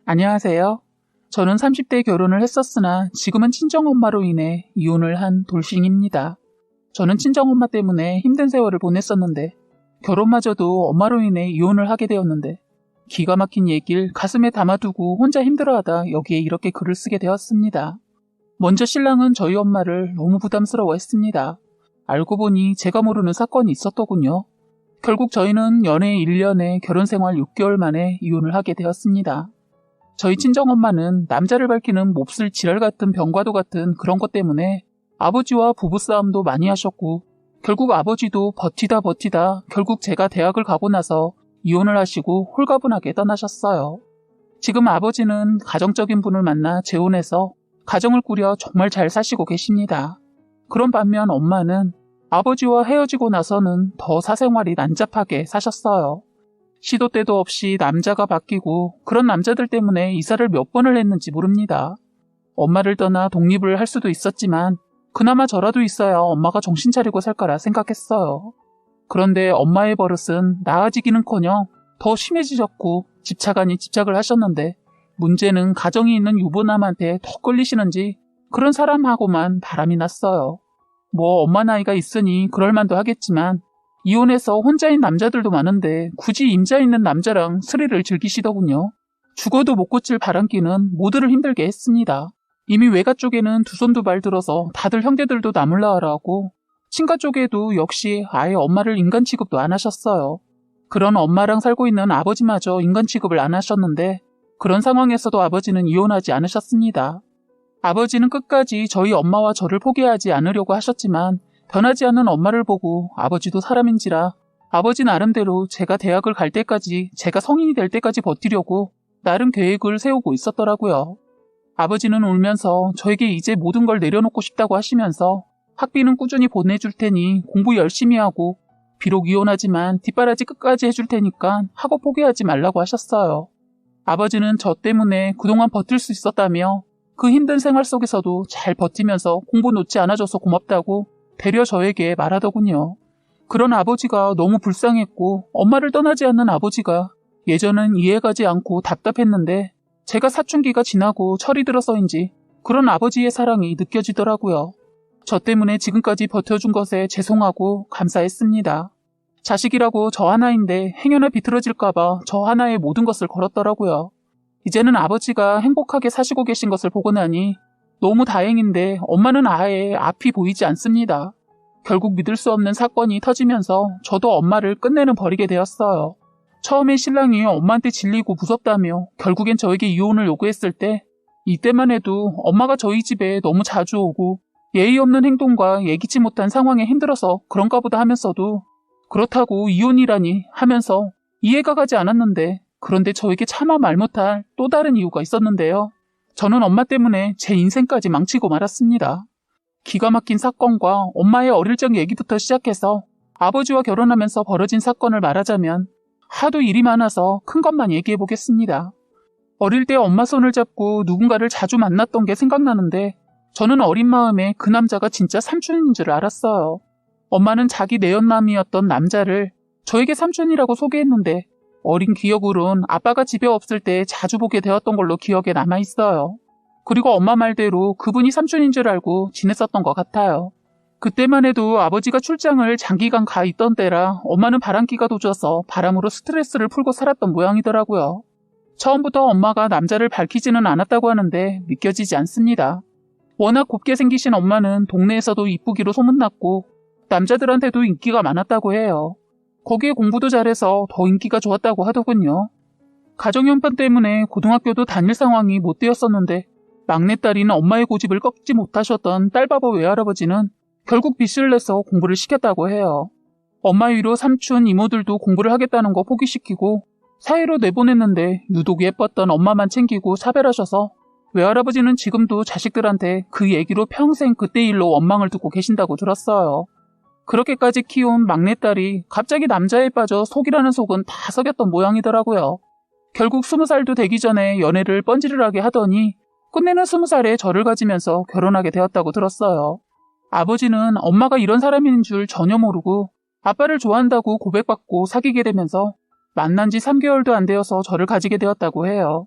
안녕하세요. 저는 30대에 결혼을 했었으나 지금은 친정엄마로 인해 이혼을 한 돌싱입니다. 저는 친정엄마 때문에 힘든 세월을 보냈었는데 결혼마저도 엄마로 인해 이혼을 하게 되었는데 기가 막힌 얘기를 가슴에 담아두고 혼자 힘들어하다 여기에 이렇게 글을 쓰게 되었습니다. 먼저 신랑은 저희 엄마를 너무 부담스러워했습니다. 알고 보니 제가 모르는 사건이 있었더군요. 결국 저희는 연애 1년에 결혼 생활 6개월 만에 이혼을 하게 되었습니다. 저희 친정엄마는 남자를 밝히는 몹쓸 지랄 같은 병과도 같은 그런 것 때문에 아버지와 부부싸움도 많이 하셨고 결국 아버지도 버티다 결국 제가 대학을 가고 나서 이혼을 하시고 홀가분하게 떠나셨어요. 지금 아버지는 가정적인 분을 만나 재혼해서 가정을 꾸려 정말 잘 사시고 계십니다. 그런 반면 엄마는 아버지와 헤어지고 나서는 더 사생활이 난잡하게 사셨어요. 시도 때도 없이 남자가 바뀌고 그런 남자들 때문에 이사를 몇 번을 했는지 모릅니다. 엄마를 떠나 독립을 할 수도 있었지만 그나마 저라도 있어야 엄마가 정신 차리고 살 거라 생각했어요. 그런데 엄마의 버릇은 나아지기는커녕 더 심해지셨고 집착 아닌 집착을 하셨는데 문제는 가정이 있는 유부남한테 더 끌리시는지 그런 사람하고만 바람이 났어요. 뭐 엄마 나이가 있으니 그럴 만도 하겠지만 이혼해서 혼자인 남자들도 많은데 굳이 임자 있는 남자랑 스릴을 즐기시더군요. 죽어도 못 고칠 바람기는 모두를 힘들게 했습니다. 이미 외가 쪽에는 두 손 두 발 들어서 다들 형제들도 나몰라 하라고 친가 쪽에도 역시 아예 엄마를 인간 취급도 안 하셨어요. 그런 엄마랑 살고 있는 아버지마저 인간 취급을 안 하셨는데 그런 상황에서도 아버지는 이혼하지 않으셨습니다. 아버지는 끝까지 저희 엄마와 저를 포기하지 않으려고 하셨지만 변하지 않는 엄마를 보고 아버지도 사람인지라 아버지 나름대로 제가 대학을 갈 때까지 제가 성인이 될 때까지 버티려고 나름 계획을 세우고 있었더라고요. 아버지는 울면서 저에게 이제 모든 걸 내려놓고 싶다고 하시면서 학비는 꾸준히 보내줄 테니 공부 열심히 하고 비록 이혼하지만 뒷바라지 끝까지 해줄 테니까 학업 포기하지 말라고 하셨어요. 아버지는 저 때문에 그동안 버틸 수 있었다며 그 힘든 생활 속에서도 잘 버티면서 공부 놓지 않아줘서 고맙다고 되려 저에게 말하더군요. 그런 아버지가 너무 불쌍했고 엄마를 떠나지 않는 아버지가 예전은 이해가지 않고 답답했는데 제가 사춘기가 지나고 철이 들어서인지 그런 아버지의 사랑이 느껴지더라고요. 저 때문에 지금까지 버텨준 것에 죄송하고 감사했습니다. 자식이라고 저 하나인데 행여나 비틀어질까봐 저 하나에 모든 것을 걸었더라고요. 이제는 아버지가 행복하게 사시고 계신 것을 보고 나니 너무 다행인데 엄마는 아예 앞이 보이지 않습니다. 결국 믿을 수 없는 사건이 터지면서 저도 엄마를 끝내는 버리게 되었어요. 처음에 신랑이 엄마한테 질리고 무섭다며 결국엔 저에게 이혼을 요구했을 때 이때만 해도 엄마가 저희 집에 너무 자주 오고 예의 없는 행동과 예기치 못한 상황에 힘들어서 그런가 보다 하면서도 그렇다고 이혼이라니 하면서 이해가 가지 않았는데 그런데 저에게 차마 말 못할 또 다른 이유가 있었는데요. 저는 엄마 때문에 제 인생까지 망치고 말았습니다. 기가 막힌 사건과 엄마의 어릴 적 얘기부터 시작해서 아버지와 결혼하면서 벌어진 사건을 말하자면 하도 일이 많아서 큰 것만 얘기해 보겠습니다. 어릴 때 엄마 손을 잡고 누군가를 자주 만났던 게 생각나는데 저는 어린 마음에 그 남자가 진짜 삼촌인 줄 알았어요. 엄마는 자기 내연남이었던 남자를 저에게 삼촌이라고 소개했는데 어린 기억으론 아빠가 집에 없을 때 자주 보게 되었던 걸로 기억에 남아있어요. 그리고 엄마 말대로 그분이 삼촌인 줄 알고 지냈었던 것 같아요. 그때만 해도 아버지가 출장을 장기간 가 있던 때라 엄마는 바람기가 도져서 바람으로 스트레스를 풀고 살았던 모양이더라고요. 처음부터 엄마가 남자를 밝히지는 않았다고 하는데 믿겨지지 않습니다. 워낙 곱게 생기신 엄마는 동네에서도 이쁘기로 소문났고 남자들한테도 인기가 많았다고 해요. 거기에 공부도 잘해서 더 인기가 좋았다고 하더군요. 가정형편 때문에 고등학교도 다닐 상황이 못 되었었는데 막내딸인 엄마의 고집을 꺾지 못하셨던 딸바보 외할아버지는 결국 빚을 내서 공부를 시켰다고 해요. 엄마 위로 삼촌, 이모들도 공부를 하겠다는 거 포기시키고 사회로 내보냈는데 유독 예뻤던 엄마만 챙기고 차별하셔서 외할아버지는 지금도 자식들한테 그 얘기로 평생 그때 일로 원망을 듣고 계신다고 들었어요. 그렇게까지 키운 막내딸이 갑자기 남자에 빠져 속이라는 속은 다 썩였던 모양이더라고요. 결국 20살도 되기 전에 연애를 뻔질하게 하더니 끝내는 20살에 저를 가지면서 결혼하게 되었다고 들었어요. 아버지는 엄마가 이런 사람인 줄 전혀 모르고 아빠를 좋아한다고 고백받고 사귀게 되면서 만난 지 3개월도 안 되어서 저를 가지게 되었다고 해요.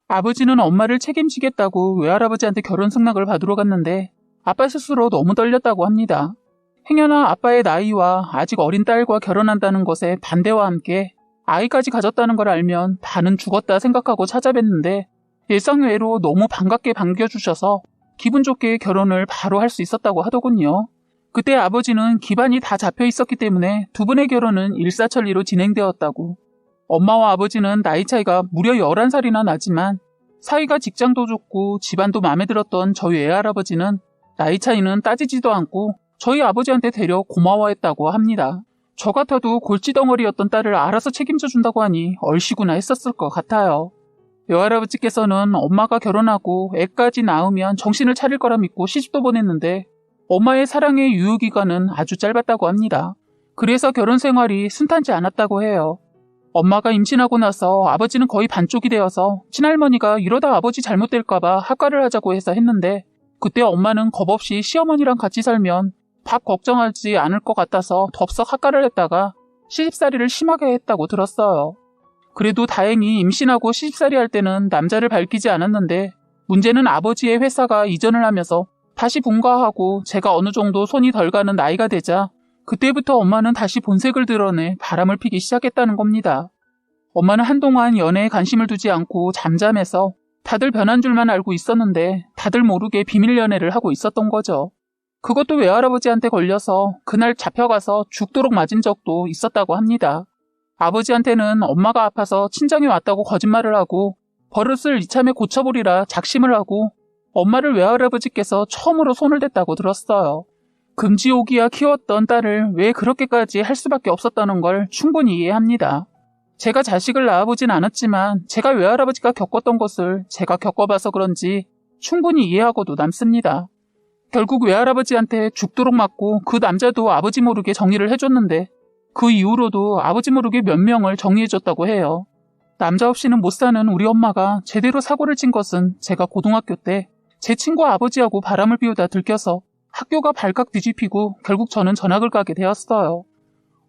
아버지는 엄마를 책임지겠다고 외할아버지한테 결혼 승낙을 받으러 갔는데 아빠 스스로 너무 떨렸다고 합니다. 행여나 아빠의 나이와 아직 어린 딸과 결혼한다는 것에 반대와 함께 아이까지 가졌다는 걸 알면 다는 죽었다 생각하고 찾아뵀는데 예상외로 너무 반갑게 반겨주셔서 기분 좋게 결혼을 바로 할 수 있었다고 하더군요. 그때 아버지는 기반이 다 잡혀 있었기 때문에 두 분의 결혼은 일사천리로 진행되었다고. 엄마와 아버지는 나이 차이가 무려 11살이나 나지만 사이가 직장도 좋고 집안도 마음에 들었던 저희 외할아버지는 나이 차이는 따지지도 않고 저희 아버지한테 되려 고마워했다고 합니다. 저 같아도 골치덩어리였던 딸을 알아서 책임져 준다고 하니 얼씨구나 했었을 것 같아요. 외할아버지께서는 엄마가 결혼하고 애까지 낳으면 정신을 차릴 거라 믿고 시집도 보냈는데 엄마의 사랑의 유효기간은 아주 짧았다고 합니다. 그래서 결혼 생활이 순탄치 않았다고 해요. 엄마가 임신하고 나서 아버지는 거의 반쪽이 되어서 친할머니가 이러다 아버지 잘못될까봐 학가를 하자고 해서 했는데 그때 엄마는 겁없이 시어머니랑 같이 살면 밥 걱정하지 않을 것 같아서 덥석 학가를 했다가 시집살이를 심하게 했다고 들었어요. 그래도 다행히 임신하고 시집살이 할 때는 남자를 밝히지 않았는데 문제는 아버지의 회사가 이전을 하면서 다시 분가하고 제가 어느 정도 손이 덜 가는 나이가 되자 그때부터 엄마는 다시 본색을 드러내 바람을 피기 시작했다는 겁니다. 엄마는 한동안 연애에 관심을 두지 않고 잠잠해서 다들 변한 줄만 알고 있었는데 다들 모르게 비밀 연애를 하고 있었던 거죠. 그것도 외할아버지한테 걸려서 그날 잡혀가서 죽도록 맞은 적도 있었다고 합니다. 아버지한테는 엄마가 아파서 친정에 왔다고 거짓말을 하고 버릇을 이참에 고쳐보리라 작심을 하고 엄마를 외할아버지께서 처음으로 손을 댔다고 들었어요. 금지옥이야 키웠던 딸을 왜 그렇게까지 할 수밖에 없었다는 걸 충분히 이해합니다. 제가 자식을 낳아보진 않았지만 제가 외할아버지가 겪었던 것을 제가 겪어봐서 그런지 충분히 이해하고도 남습니다. 결국 외할아버지한테 죽도록 맞고 그 남자도 아버지 모르게 정리를 해줬는데 그 이후로도 아버지 모르게 몇 명을 정리해줬다고 해요. 남자 없이는 못 사는 우리 엄마가 제대로 사고를 친 것은 제가 고등학교 때 제 친구 아버지하고 바람을 피우다 들켜서 학교가 발칵 뒤집히고 결국 저는 전학을 가게 되었어요.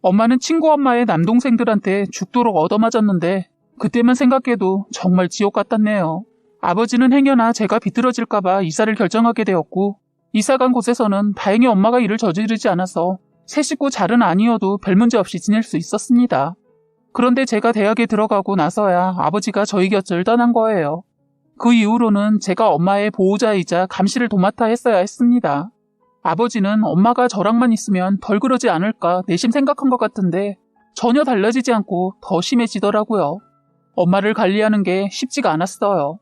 엄마는 친구 엄마의 남동생들한테 죽도록 얻어맞았는데 그때만 생각해도 정말 지옥 같았네요. 아버지는 행여나 제가 비뚤어질까봐 이사를 결정하게 되었고 이사 간 곳에서는 다행히 엄마가 일을 저지르지 않아서 새 식구 잘은 아니어도 별 문제 없이 지낼 수 있었습니다. 그런데 제가 대학에 들어가고 나서야 아버지가 저희 곁을 떠난 거예요. 그 이후로는 제가 엄마의 보호자이자 감시를 도맡아 했어야 했습니다. 아버지는 엄마가 저랑만 있으면 덜 그러지 않을까 내심 생각한 것 같은데 전혀 달라지지 않고 더 심해지더라고요. 엄마를 관리하는 게 쉽지가 않았어요.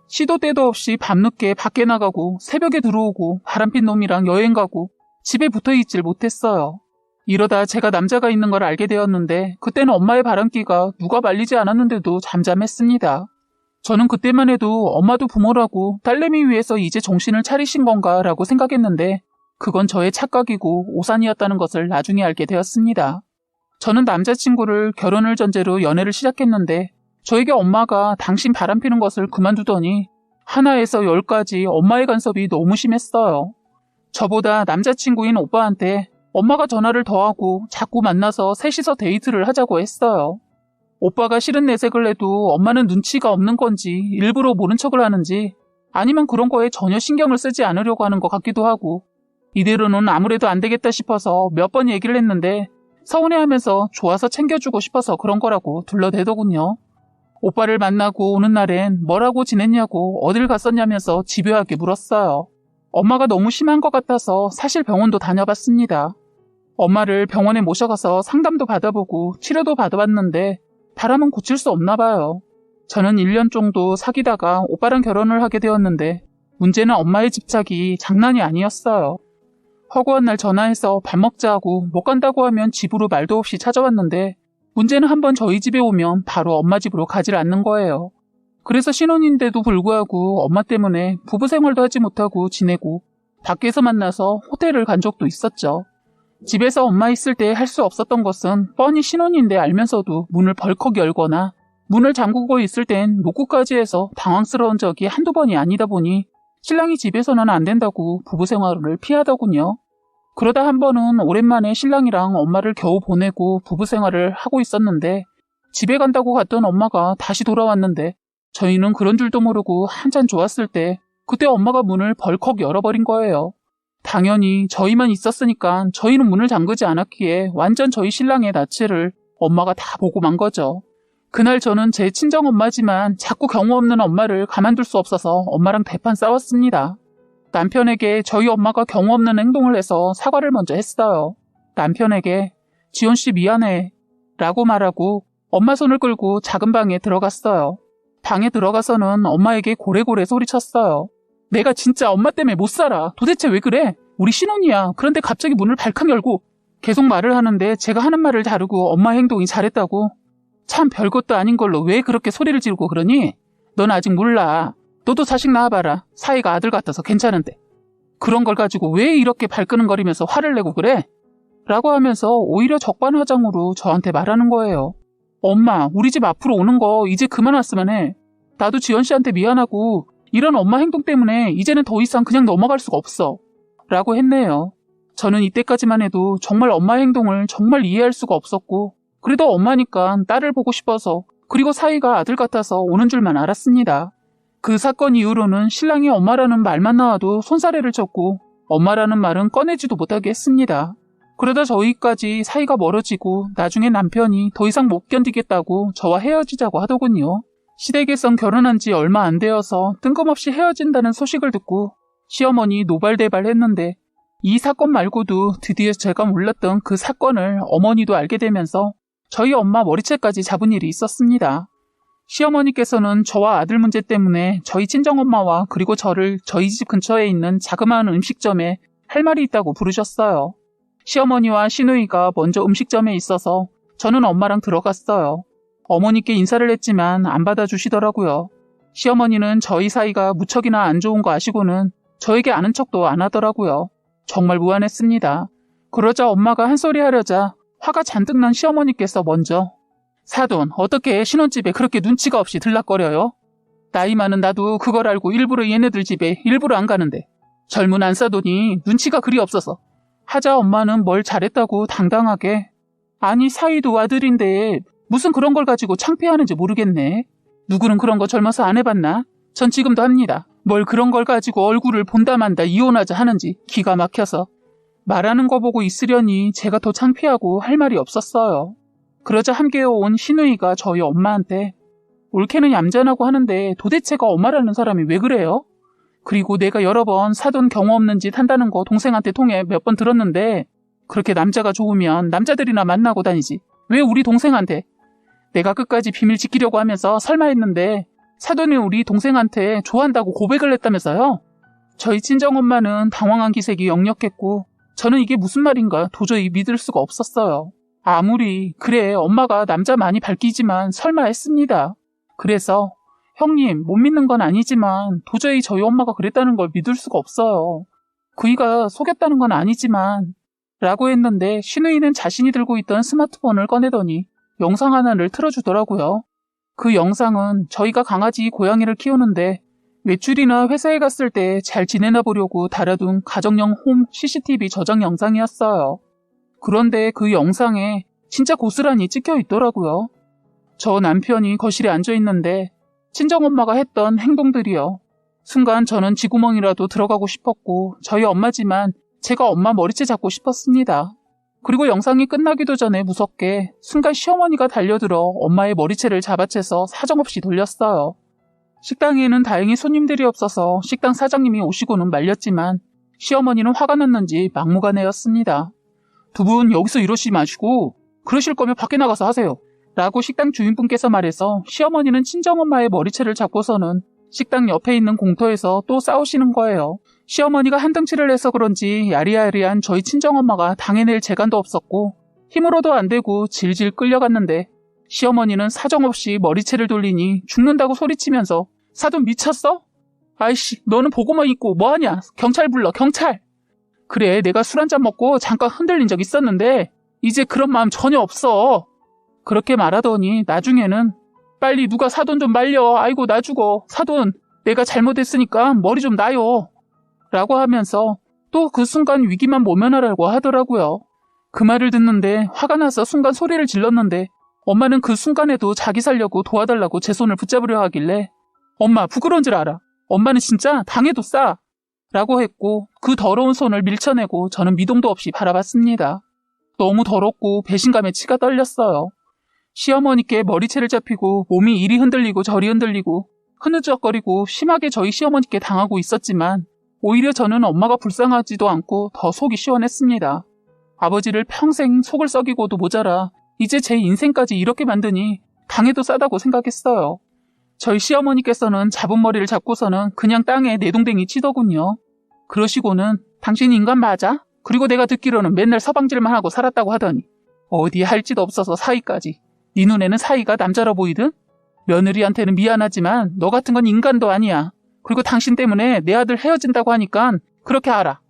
시도 때도 없이 밤늦게 밖에 나가고 새벽에 들어오고 바람핀 놈이랑 여행 가고 집에 붙어있질 못했어요. 이러다 제가 남자가 있는 걸 알게 되었는데 그때는 엄마의 바람기가 누가 말리지 않았는데도 잠잠했습니다. 저는 그때만 해도 엄마도 부모라고 딸내미 위해서 이제 정신을 차리신 건가 라고 생각했는데 그건 저의 착각이고 오산이었다는 것을 나중에 알게 되었습니다. 저는 남자친구를 결혼을 전제로 연애를 시작했는데 저에게 엄마가 당신 바람피는 것을 그만두더니 하나에서 10까지 엄마의 간섭이 너무 심했어요. 저보다 남자친구인 오빠한테 엄마가 전화를 더하고 자꾸 만나서 셋이서 데이트를 하자고 했어요. 오빠가 싫은 내색을 해도 엄마는 눈치가 없는 건지 일부러 모른 척을 하는지 아니면 그런 거에 전혀 신경을 쓰지 않으려고 하는 것 같기도 하고 이대로는 아무래도 안 되겠다 싶어서 몇 번 얘기를 했는데 서운해하면서 좋아서 챙겨주고 싶어서 그런 거라고 둘러대더군요. 오빠를 만나고 오는 날엔 뭐라고 지냈냐고 어딜 갔었냐면서 집요하게 물었어요. 엄마가 너무 심한 것 같아서 사실 병원도 다녀봤습니다. 엄마를 병원에 모셔가서 상담도 받아보고 치료도 받아봤는데 바람은 고칠 수 없나 봐요. 저는 1년 정도 사귀다가 오빠랑 결혼을 하게 되었는데 문제는 엄마의 집착이 장난이 아니었어요. 허구한 날 전화해서 밥 먹자고 못 간다고 하면 집으로 말도 없이 찾아왔는데 문제는 한번 저희 집에 오면 바로 엄마 집으로 가질 않는 거예요. 그래서 신혼인데도 불구하고 엄마 때문에 부부 생활도 하지 못하고 지내고 밖에서 만나서 호텔을 간 적도 있었죠. 집에서 엄마 있을 때 할 수 없었던 것은 뻔히 신혼인데 알면서도 문을 벌컥 열거나 문을 잠그고 있을 땐 노크까지 해서 당황스러운 적이 한두 번이 아니다 보니 신랑이 집에서는 안 된다고 부부 생활을 피하더군요. 그러다 한 번은 오랜만에 신랑이랑 엄마를 겨우 보내고 부부 생활을 하고 있었는데 집에 간다고 갔던 엄마가 다시 돌아왔는데 저희는 그런 줄도 모르고 한참 좋았을 때 그때 엄마가 문을 벌컥 열어버린 거예요. 당연히 저희만 있었으니까 저희는 문을 잠그지 않았기에 완전 저희 신랑의 낯을 엄마가 다 보고 만 거죠. 그날 저는 제 친정엄마지만 자꾸 경우 없는 엄마를 가만둘 수 없어서 엄마랑 대판 싸웠습니다. 남편에게 저희 엄마가 경우 없는 행동을 해서 사과를 먼저 했어요. 남편에게 지원씨 미안해 라고 말하고 엄마 손을 끌고 작은 방에 들어갔어요. 방에 들어가서는 엄마에게 고래고래 소리쳤어요. 내가 진짜 엄마 때문에 못 살아. 도대체 왜 그래? 우리 신혼이야. 그런데 갑자기 문을 발칵 열고 계속 말을 하는데 제가 하는 말을 다루고 엄마 행동이 잘했다고. 참 별것도 아닌 걸로 왜 그렇게 소리를 지르고 그러니? 넌 아직 몰라. 너도 자식 낳아봐라. 사이가 아들 같아서 괜찮은데. 그런 걸 가지고 왜 이렇게 발끈거리면서 화를 내고 그래? 라고 하면서 오히려 적반하장으로 저한테 말하는 거예요. 엄마, 우리 집 앞으로 오는 거 이제 그만 왔으면 해. 나도 지연씨한테 미안하고 이런 엄마 행동 때문에 이제는 더 이상 그냥 넘어갈 수가 없어. 라고 했네요. 저는 이때까지만 해도 정말 엄마 행동을 정말 이해할 수가 없었고 그래도 엄마니까 딸을 보고 싶어서 그리고 사이가 아들 같아서 오는 줄만 알았습니다. 그 사건 이후로는 신랑이 엄마라는 말만 나와도 손사래를 쳤고 엄마라는 말은 꺼내지도 못하게 했습니다. 그러다 저희까지 사이가 멀어지고 나중에 남편이 더 이상 못 견디겠다고 저와 헤어지자고 하더군요. 시댁에선 결혼한 지 얼마 안 되어서 뜬금없이 헤어진다는 소식을 듣고 시어머니 노발대발했는데 이 사건 말고도 드디어 제가 몰랐던 그 사건을 어머니도 알게 되면서 저희 엄마 머리채까지 잡은 일이 있었습니다. 시어머니께서는 저와 아들 문제 때문에 저희 친정엄마와 그리고 저를 저희 집 근처에 있는 자그마한 음식점에 할 말이 있다고 부르셨어요. 시어머니와 시누이가 먼저 음식점에 있어서 저는 엄마랑 들어갔어요. 어머니께 인사를 했지만 안 받아주시더라고요. 시어머니는 저희 사이가 무척이나 안 좋은 거 아시고는 저에게 아는 척도 안 하더라고요. 정말 무안했습니다. 그러자 엄마가 한 소리 하려자 화가 잔뜩 난 시어머니께서 먼저 사돈, 어떻게 신혼집에 그렇게 눈치가 없이 들락거려요? 나이 많은 나도 그걸 알고 일부러 얘네들 집에 일부러 안 가는데 젊은 안사돈이 눈치가 그리 없어서 하자 엄마는 뭘 잘했다고 당당하게 아니 사이도 아들인데 무슨 그런 걸 가지고 창피하는지 모르겠네. 누구는 그런 거 젊어서 안 해봤나? 전 지금도 합니다. 뭘 그런 걸 가지고 얼굴을 본다 만다 이혼하자 하는지 기가 막혀서 말하는 거 보고 있으려니 제가 더 창피하고 할 말이 없었어요. 그러자 함께 온 시누이가 저희 엄마한테 올케는 얌전하고 하는데 도대체가 엄마라는 사람이 왜 그래요? 그리고 내가 여러 번 사돈 경우 없는 짓 한다는 거 동생한테 통해 몇 번 들었는데 그렇게 남자가 좋으면 남자들이나 만나고 다니지 왜 우리 동생한테 내가 끝까지 비밀 지키려고 하면서 설마 했는데 사돈이 우리 동생한테 좋아한다고 고백을 했다면서요? 저희 친정엄마는 당황한 기색이 역력했고 저는 이게 무슨 말인가 도저히 믿을 수가 없었어요. 아무리 그래 엄마가 남자 많이 밝히지만 설마 했습니다. 그래서 형님 못 믿는 건 아니지만 도저히 저희 엄마가 그랬다는 걸 믿을 수가 없어요. 그이가 속였다는 건 아니지만 라고 했는데 시누이는 자신이 들고 있던 스마트폰을 꺼내더니 영상 하나를 틀어주더라고요. 그 영상은 저희가 강아지 고양이를 키우는데 외출이나 회사에 갔을 때 잘 지내나 보려고 달아둔 가정용 홈 CCTV 저장 영상이었어요. 그런데 그 영상에 진짜 고스란히 찍혀 있더라고요. 저 남편이 거실에 앉아 있는데 친정엄마가 했던 행동들이요. 순간 저는 쥐구멍이라도 들어가고 싶었고 저희 엄마지만 제가 엄마 머리채 잡고 싶었습니다. 그리고 영상이 끝나기도 전에 무섭게 순간 시어머니가 달려들어 엄마의 머리채를 잡아채서 사정없이 돌렸어요. 식당에는 다행히 손님들이 없어서 식당 사장님이 오시고는 말렸지만 시어머니는 화가 났는지 막무가내였습니다. 두 분 여기서 이러시지 마시고 그러실 거면 밖에 나가서 하세요. 라고 식당 주인분께서 말해서 시어머니는 친정엄마의 머리채를 잡고서는 식당 옆에 있는 공터에서 또 싸우시는 거예요. 시어머니가 한등치를 해서 그런지 야리야리한 저희 친정엄마가 당해낼 재간도 없었고 힘으로도 안 되고 질질 끌려갔는데 시어머니는 사정없이 머리채를 돌리니 죽는다고 소리치면서 사돈 미쳤어? 아이씨 너는 보고만 있고 뭐하냐? 경찰 불러 경찰! 그래 내가 술 한잔 먹고 잠깐 흔들린 적 있었는데 이제 그런 마음 전혀 없어. 그렇게 말하더니 나중에는 빨리 누가 사돈 좀 말려. 아이고 나 죽어. 사돈 내가 잘못했으니까 머리 좀 놔요. 라고 하면서 또 그 순간 위기만 모면하라고 하더라고요. 그 말을 듣는데 화가 나서 순간 소리를 질렀는데 엄마는 그 순간에도 자기 살려고 도와달라고 제 손을 붙잡으려 하길래 엄마 부끄러운 줄 알아. 엄마는 진짜 당해도 싸. 라고 했고 그 더러운 손을 밀쳐내고 저는 미동도 없이 바라봤습니다. 너무 더럽고 배신감에 치가 떨렸어요. 시어머니께 머리채를 잡히고 몸이 이리 흔들리고 저리 흔들리고 흐느적거리고 심하게 저희 시어머니께 당하고 있었지만 오히려 저는 엄마가 불쌍하지도 않고 더 속이 시원했습니다. 아버지를 평생 속을 썩이고도 모자라 이제 제 인생까지 이렇게 만드니 당해도 싸다고 생각했어요. 저희 시어머니께서는 잡은 머리를 잡고서는 그냥 땅에 내동댕이 치더군요. 그러시고는 당신 인간 맞아? 그리고 내가 듣기로는 맨날 서방질만 하고 살았다고 하더니 어디에 할 짓 없어서 사위까지. 네 눈에는 사위가 남자라 보이든? 며느리한테는 미안하지만 너 같은 건 인간도 아니야. 그리고 당신 때문에 내 아들 헤어진다고 하니까 그렇게 알아.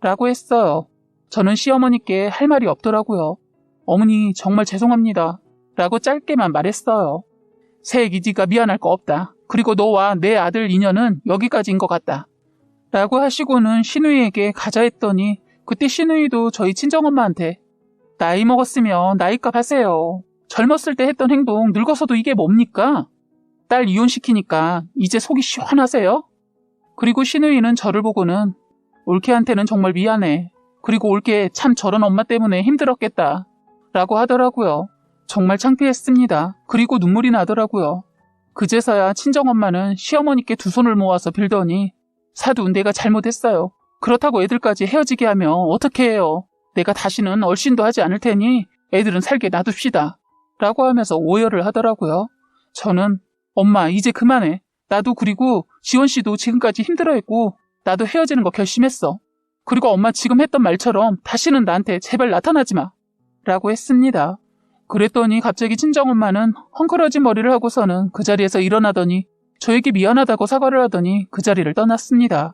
라고 했어요. 저는 시어머니께 할 말이 없더라고요. 어머니 정말 죄송합니다. 라고 짧게만 말했어요. 새애기지가 미안할 거 없다. 그리고 너와 내 아들 인연은 여기까지인 것 같다. 라고 하시고는 시누이에게 가자 했더니 그때 시누이도 저희 친정엄마한테 나이 먹었으면 나이값 하세요. 젊었을 때 했던 행동 늙어서도 이게 뭡니까? 딸 이혼시키니까 이제 속이 시원하세요? 그리고 시누이는 저를 보고는 올케한테는 정말 미안해. 그리고 올케 참 저런 엄마 때문에 힘들었겠다. 라고 하더라고요. 정말 창피했습니다. 그리고 눈물이 나더라고요. 그제서야 친정엄마는 시어머니께 두 손을 모아서 빌더니 사두 내가 잘못했어요. 그렇다고 애들까지 헤어지게 하면 어떻게 해요? 내가 다시는 얼씬도 하지 않을 테니 애들은 살게 놔둡시다. 라고 하면서 오열을 하더라고요. 저는 엄마 이제 그만해. 나도 그리고 지원씨도 지금까지 힘들어했고 나도 헤어지는 거 결심했어. 그리고 엄마 지금 했던 말처럼 다시는 나한테 제발 나타나지 마. 라고 했습니다. 그랬더니 갑자기 친정엄마는 헝클어진 머리를 하고서는 그 자리에서 일어나더니 저에게 미안하다고 사과를 하더니 그 자리를 떠났습니다.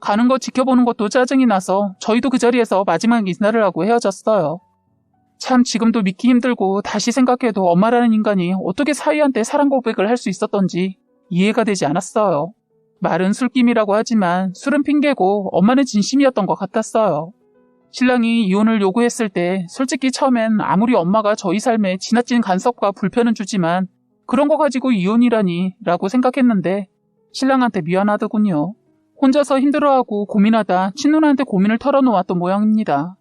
가는 거 지켜보는 것도 짜증이 나서 저희도 그 자리에서 마지막 인사를 하고 헤어졌어요. 참 지금도 믿기 힘들고 다시 생각해도 엄마라는 인간이 어떻게 사위한테 사랑 고백을 할 수 있었던지 이해가 되지 않았어요. 말은 술김이라고 하지만 술은 핑계고 엄마는 진심이었던 것 같았어요. 신랑이 이혼을 요구했을 때 솔직히 처음엔 아무리 엄마가 저희 삶에 지나친 간섭과 불편은 주지만 그런 거 가지고 이혼이라니 라고 생각했는데 신랑한테 미안하더군요. 혼자서 힘들어하고 고민하다 친누나한테 고민을 털어놓았던 모양입니다.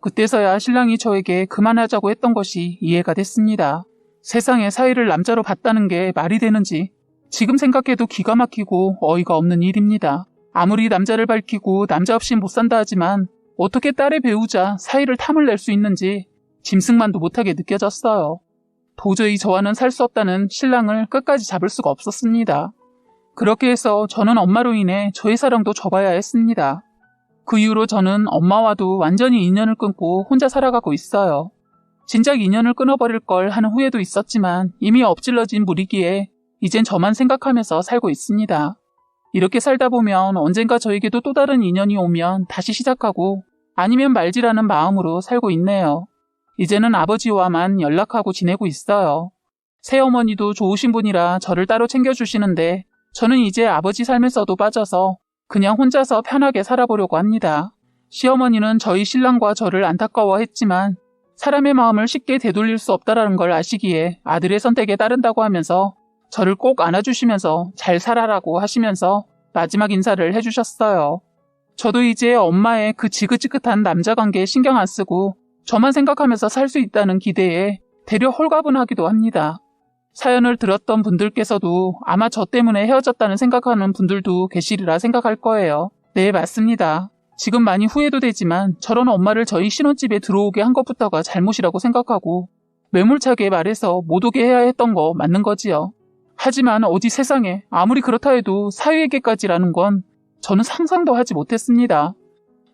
그때서야 신랑이 저에게 그만하자고 했던 것이 이해가 됐습니다. 세상에 사위를 남자로 봤다는 게 말이 되는지 지금 생각해도 기가 막히고 어이가 없는 일입니다. 아무리 남자를 밝히고 남자 없인 못 산다 하지만 어떻게 딸의 배우자 사위를 탐을 낼 수 있는지 짐승만도 못하게 느껴졌어요. 도저히 저와는 살 수 없다는 신랑을 끝까지 잡을 수가 없었습니다. 그렇게 해서 저는 엄마로 인해 저의 사랑도 접어야 했습니다. 그 이후로 저는 엄마와도 완전히 인연을 끊고 혼자 살아가고 있어요. 진작 인연을 끊어버릴 걸 하는 후회도 있었지만 이미 엎질러진 물이기에 이젠 저만 생각하면서 살고 있습니다. 이렇게 살다 보면 언젠가 저에게도 또 다른 인연이 오면 다시 시작하고 아니면 말지라는 마음으로 살고 있네요. 이제는 아버지와만 연락하고 지내고 있어요. 새어머니도 좋으신 분이라 저를 따로 챙겨주시는데 저는 이제 아버지 삶에서도 빠져서 그냥 혼자서 편하게 살아보려고 합니다. 시어머니는 저희 신랑과 저를 안타까워했지만 사람의 마음을 쉽게 되돌릴 수 없다는 걸 아시기에 아들의 선택에 따른다고 하면서 저를 꼭 안아주시면서 잘 살아라고 하시면서 마지막 인사를 해주셨어요. 저도 이제 엄마의 그 지긋지긋한 남자 관계에 신경 안 쓰고 저만 생각하면서 살 수 있다는 기대에 되려 홀가분하기도 합니다. 사연을 들었던 분들께서도 아마 저 때문에 헤어졌다는 생각하는 분들도 계시리라 생각할 거예요. 네, 맞습니다. 지금 많이 후회도 되지만 저런 엄마를 저희 신혼집에 들어오게 한 것부터가 잘못이라고 생각하고 매몰차게 말해서 못 오게 해야 했던 거 맞는 거지요. 하지만 어디 세상에 아무리 그렇다 해도 사위에게까지라는 건 저는 상상도 하지 못했습니다.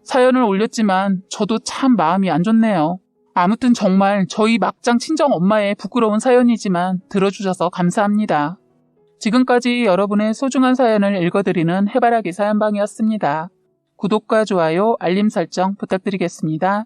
사연을 올렸지만 저도 참 마음이 안 좋네요. 아무튼 정말 저희 막장 친정 엄마의 부끄러운 사연이지만 들어주셔서 감사합니다. 지금까지 여러분의 소중한 사연을 읽어드리는 해바라기 사연방이었습니다. 구독과 좋아요, 알림 설정 부탁드리겠습니다.